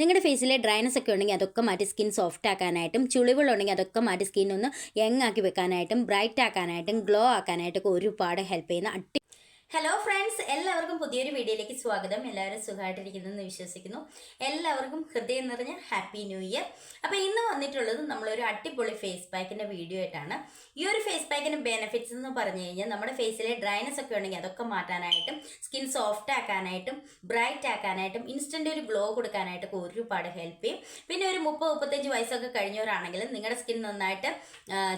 നിങ്ങളുടെ ഫേസിലെ ഡ്രൈനസ് ഒക്കെ ഉണ്ടെങ്കിൽ അതൊക്കെ മാറ്റി സ്കിൻ സോഫ്റ്റ് ആക്കാനായിട്ടും ചുളിവുകളുണ്ടെങ്കിൽ അതൊക്കെ മാറ്റി സ്കിൻ ഒന്ന് യങ് ആക്കി വെക്കാനായിട്ടും ബ്രൈറ്റ് ആക്കാനായിട്ടും ഗ്ലോ ആക്കാനായിട്ടൊക്കെ ഒരുപാട് ഹെൽപ്പ് ചെയ്യുന്ന ഹലോ ഫ്രണ്ട്സ്, എല്ലാവർക്കും പുതിയൊരു വീഡിയോയിലേക്ക് സ്വാഗതം. എല്ലാവരും സുഖമായിട്ടിരിക്കുന്നെന്ന് വിശ്വസിക്കുന്നു. എല്ലാവർക്കും ഹൃദയം നിറഞ്ഞ ഹാപ്പി ന്യൂ ഇയർ. അപ്പോൾ ഇന്ന് വന്നിട്ടുള്ളത് നമ്മളൊരു അടിപൊളി ഫേസ് പാക്കിൻ്റെ വീഡിയോ ആയിട്ടാണ്. ഈ ഒരു ഫേസ് പാക്കിൻ്റെ ബെനിഫിറ്റ്സ് എന്ന് പറഞ്ഞു കഴിഞ്ഞാൽ നമ്മുടെ ഫേസിലെ ഡ്രൈനസ് ഒക്കെ ഉണ്ടെങ്കിൽ അതൊക്കെ മാറ്റാനായിട്ടും സ്കിൻ സോഫ്റ്റ് ആക്കാനായിട്ടും ബ്രൈറ്റ് ആക്കാനായിട്ടും ഇൻസ്റ്റൻ്റ് ഒരു ഗ്ലോ കൊടുക്കാനായിട്ടൊക്കെ ഒരുപാട് ഹെൽപ്പ് ചെയ്യും. പിന്നെ ഒരു 30-35 വയസ്സൊക്കെ കഴിഞ്ഞവരാണെങ്കിൽ നിങ്ങളുടെ സ്കിൻ നന്നായിട്ട്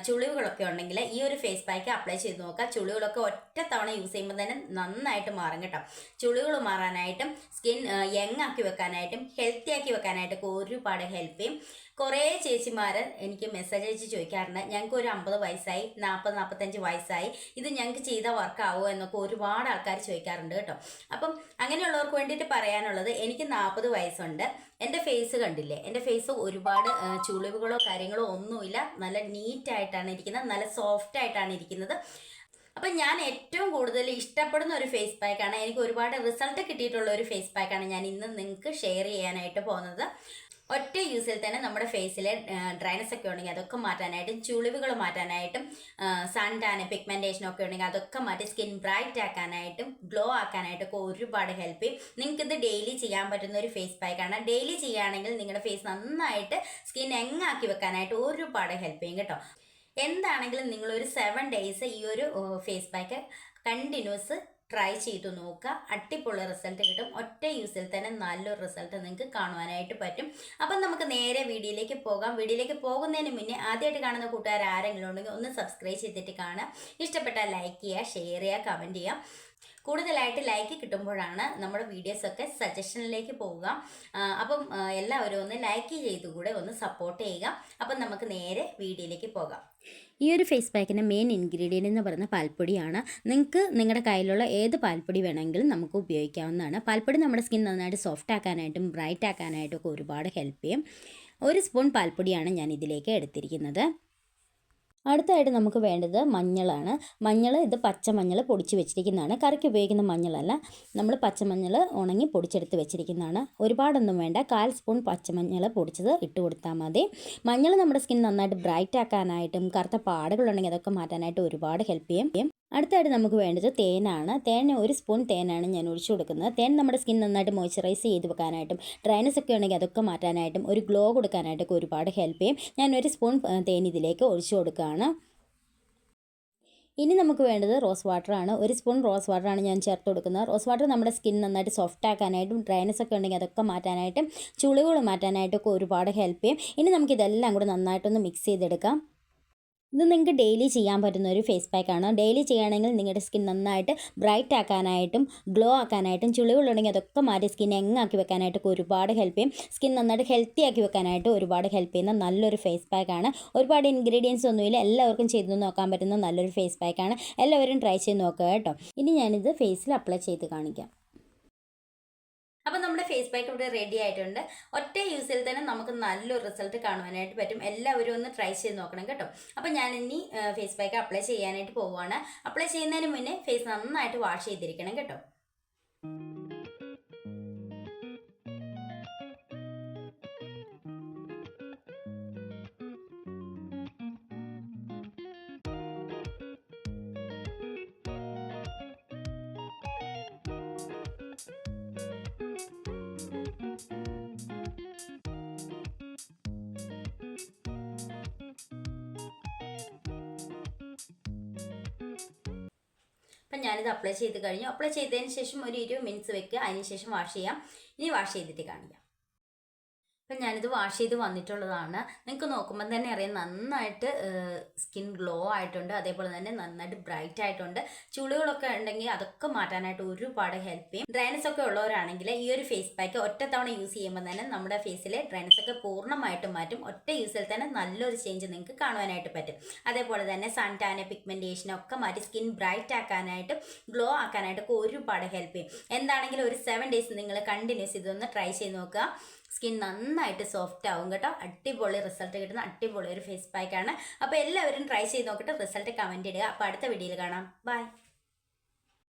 ചുളിവുകളൊക്കെ ഉണ്ടെങ്കിൽ ഈ ഒരു ഫേസ് പാക്ക് അപ്ലൈ ചെയ്ത് നോക്കുക. ചുളിവുകളൊക്കെ ഒറ്റ തവണ യൂസ് ചെയ്യുമ്പോൾ തന്നെ നന്നായിട്ട് മാറും കേട്ടോ. ചുളികൾ മാറാനായിട്ടും സ്കിൻ യങ് ആക്കി വെക്കാനായിട്ടും ഹെൽത്തി ആക്കി വെക്കാനായിട്ടൊക്കെ ഒരുപാട് ഹെൽപ്പ് ചെയ്യും. കുറേ ചേച്ചിമാർ എനിക്ക് മെസ്സേജ് അയച്ച് ചോദിക്കാറുണ്ട്, ഞങ്ങൾക്ക് ഒരു 50 വയസ്സായി, 40-45 വയസ്സായി, ഇത് ഞങ്ങൾക്ക് ചെയ്ത വർക്കാവോ എന്നൊക്കെ ഒരുപാട് ആൾക്കാർ ചോദിക്കാറുണ്ട് കേട്ടോ. അപ്പം അങ്ങനെയുള്ളവർക്ക് വേണ്ടിയിട്ട് പറയാനുള്ളത്, എനിക്ക് 40 വയസ്സുണ്ട്. എൻ്റെ ഫേസ് കണ്ടില്ലേ, എൻ്റെ ഫേസ് ഒരുപാട് ചുളിവുകളോ കാര്യങ്ങളോ ഒന്നുമില്ല. നല്ല നീറ്റായിട്ടാണ് ഇരിക്കുന്നത്, നല്ല സോഫ്റ്റ് ആയിട്ടാണ് ഇരിക്കുന്നത്. അപ്പം ഞാൻ ഏറ്റവും കൂടുതൽ ഇഷ്ടപ്പെടുന്ന ഒരു ഫേസ് പാക്കാണ്, എനിക്ക് ഒരുപാട് റിസൾട്ട് കിട്ടിയിട്ടുള്ള ഒരു ഫേസ് പാക്കാണ് ഞാൻ ഇന്ന് നിങ്ങൾക്ക് ഷെയർ ചെയ്യാനായിട്ട് പോകുന്നത്. ഒറ്റ യൂസിൽ തന്നെ നമ്മുടെ ഫേസിലെ ഡ്രൈനസ് ഒക്കെ ഉണ്ടെങ്കിൽ അതൊക്കെ മാറ്റാനായിട്ടും ചുളിവുകൾ മാറ്റാനായിട്ടും സൺ ടാൻ പിഗ്മെൻറ്റേഷൻ ഒക്കെ ഉണ്ടെങ്കിൽ അതൊക്കെ മാറ്റി സ്കിൻ ബ്രൈറ്റ് ആക്കാനായിട്ടും ഗ്ലോ ആക്കാനായിട്ടൊക്കെ ഒരുപാട് ഹെൽപ്പ് ചെയ്യും. നിങ്ങൾക്കിത് ഡെയിലി ചെയ്യാൻ പറ്റുന്ന ഒരു ഫേസ് പാക്കാണ്. ഡെയിലി ചെയ്യുകയാണെങ്കിൽ നിങ്ങളുടെ ഫേസ് നന്നായിട്ട് സ്കിൻ യങ്ങാക്കി വെക്കാനായിട്ട് ഒരുപാട് ഹെൽപ്പ് ചെയ്യും കേട്ടോ. എന്താണെങ്കിലും നിങ്ങളൊരു 7 ഡേയ്സ് ഈ ഒരു ഫേസ് പാക്ക് കണ്ടിന്യൂസ് ട്രൈ ചെയ്തു നോക്കുക. അടിപൊളി റിസൾട്ട് കിട്ടും. ഒറ്റ യൂസിൽ തന്നെ നല്ലൊരു റിസൾട്ട് നിങ്ങൾക്ക് കാണുവാനായിട്ട് പറ്റും. അപ്പം നമുക്ക് നേരെ വീഡിയോയിലേക്ക് പോകാം. വീഡിയോയിലേക്ക് പോകുന്നതിന് മുന്നേ ആദ്യമായിട്ട് കാണുന്ന കൂട്ടുകാർ ആരെങ്കിലും ഉണ്ടെങ്കിൽ ഒന്ന് സബ്സ്ക്രൈബ് ചെയ്തിട്ട് കാണുക. ഇഷ്ടപ്പെട്ടാൽ ലൈക്ക് ചെയ്യുക, ഷെയർ ചെയ്യുക, കമൻറ്റ് ചെയ്യുക. കൂടുതലായിട്ട് ലൈക്ക് കിട്ടുമ്പോഴാണ് നമ്മുടെ വീഡിയോസൊക്കെ സജഷനിലേക്ക് പോവുക. അപ്പം എല്ലാവരും ഒന്ന് ലൈക്ക് ചെയ്തുകൂടെ ഒന്ന് സപ്പോർട്ട് ചെയ്യുക. അപ്പം നമുക്ക് നേരെ വീഡിയോയിലേക്ക് പോകാം. ഈ ഒരു ഫേസ് പാക്കിൻ്റെ മെയിൻ ഇൻഗ്രീഡിയൻ്റ് എന്ന് പറയുന്ന പാൽപ്പൊടിയാണ്. നിങ്ങൾക്ക് നിങ്ങളുടെ കയ്യിലുള്ള ഏത് പാൽപ്പൊടി വേണമെങ്കിലും നമുക്ക് ഉപയോഗിക്കാവുന്നതാണ്. പാൽപ്പൊടി നമ്മുടെ സ്കിൻ നന്നായിട്ട് സോഫ്റ്റ് ആക്കാനായിട്ടും ബ്രൈറ്റ് ആക്കാനായിട്ടും ഒക്കെ ഒരുപാട് ഹെൽപ്പ് ചെയ്യും. 1 സ്പൂൺ പാൽപ്പൊടിയാണ് ഞാൻ ഇതിലേക്ക് എടുത്തിരിക്കുന്നത്. അടുത്തായിട്ട് നമുക്ക് വേണ്ടത് മഞ്ഞളാണ്. ഇത് പച്ചമഞ്ഞൾ പൊടിച്ച് വെച്ചിരിക്കുന്നതാണ്. കറിക്ക് ഉപയോഗിക്കുന്ന മഞ്ഞളല്ല, നമ്മൾ പച്ചമഞ്ഞൾ ഉണങ്ങി പൊടിച്ചെടുത്ത് വെച്ചിരിക്കുന്നതാണ്. ഒരുപാടൊന്നും വേണ്ട, 1/4 സ്പൂൺ പച്ചമഞ്ഞൾ പൊടിച്ചത് ഇട്ട് കൊടുത്താൽ മതി. മഞ്ഞൾ നമ്മുടെ സ്കിൻ നന്നായിട്ട് ബ്രൈറ്റ് ആക്കാനായിട്ടും കറുത്ത പാടുകളുണ്ടെങ്കിൽ അതൊക്കെ മാറ്റാനായിട്ട് ഒരുപാട് ഹെൽപ്പ് ചെയ്യും. അടുത്തായിട്ട് നമുക്ക് വേണ്ടത് തേനാണ്. 1 സ്പൂൺ തേനാണ് ഞാൻ ഒഴിച്ചു കൊടുക്കുന്നത്. തേൻ നമ്മുടെ സ്കിൻ നന്നായിട്ട് മോയ്സ്ചറൈസ് ചെയ്ത് വെക്കാനായിട്ടും ഡ്രൈനസ് ഒക്കെ ഉണ്ടെങ്കിൽ അതൊക്കെ മാറ്റാനായിട്ടും ഒരു ഗ്ലോ കൊടുക്കാനായിട്ടൊക്കെ ഒരുപാട് ഹെൽപ്പ് ചെയ്യും. ഞാൻ 1 സ്പൂൺ തേൻ ഇതിലേക്ക് ഒഴിച്ചു കൊടുക്കുകയാണ്. ഇനി നമുക്ക് വേണ്ടത് റോസ് വാട്ടറാണ്. 1 സ്പൂൺ റോസ് വാട്ടറാണ് ഞാൻ ചേർത്ത് കൊടുക്കുന്നത്. റോസ് വാട്ടർ നമ്മുടെ സ്കിൻ നന്നായിട്ട് സോഫ്റ്റ് ആക്കാനായിട്ടും ഡ്രൈനസ് ഒക്കെ ഉണ്ടെങ്കിൽ അതൊക്കെ മാറ്റാനായിട്ടും ചുളിവുകൾ മാറ്റാനായിട്ടൊക്കെ ഒരുപാട് ഹെൽപ്പ് ചെയ്യും. ഇനി നമുക്കിതെല്ലാം കൂടെ നന്നായിട്ടൊന്ന് മിക്സ് ചെയ്തെടുക്കാം. ഇത് നിങ്ങൾക്ക് ഡെയിലി ചെയ്യാൻ പറ്റുന്ന ഒരു ഫേസ് പാക്കാണ്. ഡെയിലി ചെയ്യുകയാണെങ്കിൽ നിങ്ങളുടെ സ്കിൻ നന്നായിട്ട് ബ്രൈറ്റ് ആക്കാനായിട്ടും ഗ്ലോ ആക്കാനായിട്ടും ചുളിവുകളുണ്ടെങ്കിൽ അതൊക്കെ മാറ്റി സ്കിൻ യങ്ങാക്കി വെക്കാനായിട്ടൊക്കെ ഒരുപാട് ഹെൽപ്പ് ചെയ്യും. സ്കിൻ നന്നായിട്ട് ഹെൽത്തി ആക്കി വെക്കാനായിട്ട് ഒരുപാട് ഹെൽപ്പ് ചെയ്യുന്ന നല്ലൊരു ഫേസ് പാക്കാണ്. ഒരുപാട് ഇൻഗ്രീഡിയൻസ് ഒന്നുമില്ല, എല്ലാവർക്കും ചെയ്ത് നോക്കാൻ പറ്റുന്ന നല്ലൊരു ഫേസ് പാക്കാണ്. എല്ലാവരും ട്രൈ ചെയ്ത് നോക്കുക കേട്ടോ. ഇനി ഞാനിത് ഫേസിൽ അപ്ലൈ ചെയ്ത് കാണിക്കാം. അപ്പം നമ്മുടെ ഫേസ് പാക്ക് ഇവിടെ റെഡി ആയിട്ടുണ്ട്. ഒറ്റ യൂസിൽ തന്നെ നമുക്ക് നല്ലൊരു റിസൾട്ട് കാണുവാനായിട്ട് പറ്റും. എല്ലാവരും ഒന്ന് ട്രൈ ചെയ്ത് നോക്കണം കേട്ടോ. അപ്പം ഞാൻ ഇനി ഫേസ് പാക്ക് അപ്ലൈ ചെയ്യാനായിട്ട് പോവുകയാണ്. അപ്ലൈ ചെയ്യുന്നതിന് മുന്നേ ഫേസ് നന്നായിട്ട് വാഷ് ചെയ്തിരിക്കണം കേട്ടോ. അപ്പം ഞാനിത് അപ്ലൈ ചെയ്ത് കഴിഞ്ഞു. അപ്ലൈ ചെയ്തതിന് ശേഷം ഒരു 20 മിനിറ്റ്സ് വെക്കുക. അതിന് ശേഷം വാഷ് ചെയ്യാം. ഇനി വാഷ് ചെയ്തിട്ട് കാണിക്കാം. അപ്പം ഞാനിത് വാഷ് ചെയ്ത് വന്നിട്ടുള്ളതാണ്. നിങ്ങൾക്ക് നോക്കുമ്പോൾ തന്നെ അറിയാം നന്നായിട്ട് സ്കിൻ ഗ്ലോ ആയിട്ടുണ്ട്. അതേപോലെ തന്നെ നന്നായിട്ട് ബ്രൈറ്റ് ആയിട്ടുണ്ട്. ചുളികളൊക്കെ ഉണ്ടെങ്കിൽ അതൊക്കെ മാറ്റാനായിട്ട് ഒരുപാട് ഹെൽപ്പ് ചെയ്യും. ഡ്രൈനസ് ഒക്കെ ഉള്ളവരാണെങ്കിൽ ഈ ഒരു ഫേസ് പാക്ക് ഒറ്റ തവണ യൂസ് ചെയ്യുമ്പോൾ തന്നെ നമ്മുടെ ഫേസിലെ ഡ്രൈനസ് ഒക്കെ പൂർണ്ണമായിട്ടും മാറ്റും. ഒറ്റ യൂസിൽ തന്നെ നല്ലൊരു ചേഞ്ച് നിങ്ങൾക്ക് കാണുവാനായിട്ട് പറ്റും. അതേപോലെ തന്നെ സൺ ടാൻ പിഗ്മെൻറ്റേഷൻ ഒക്കെ മാറ്റി സ്കിൻ ബ്രൈറ്റ് ആക്കാനായിട്ട് ഗ്ലോ ആക്കാനായിട്ടൊക്കെ ഒരുപാട് ഹെൽപ്പ് ചെയ്യും. എന്താണെങ്കിലും ഒരു 7 ഡേയ്സ് നിങ്ങൾ കണ്ടിന്യൂസ് ഇതൊന്ന് ട്രൈ ചെയ്ത് നോക്കുക. സ്കിൻ നന്നായിട്ട് സോഫ്റ്റ് ആവും കേട്ടോ. അടിപൊളി റിസൾട്ട് കിട്ടുന്ന അടിപൊളി ഒരു ഫേസ് പാക്കാണ്. അപ്പോൾ എല്ലാവരും ട്രൈ ചെയ്ത് നോക്കിയിട്ട് റിസൾട്ട് കമൻറ്റ് ഇടുക. അപ്പോൾ അടുത്ത വീഡിയോയിൽ കാണാം. ബൈ.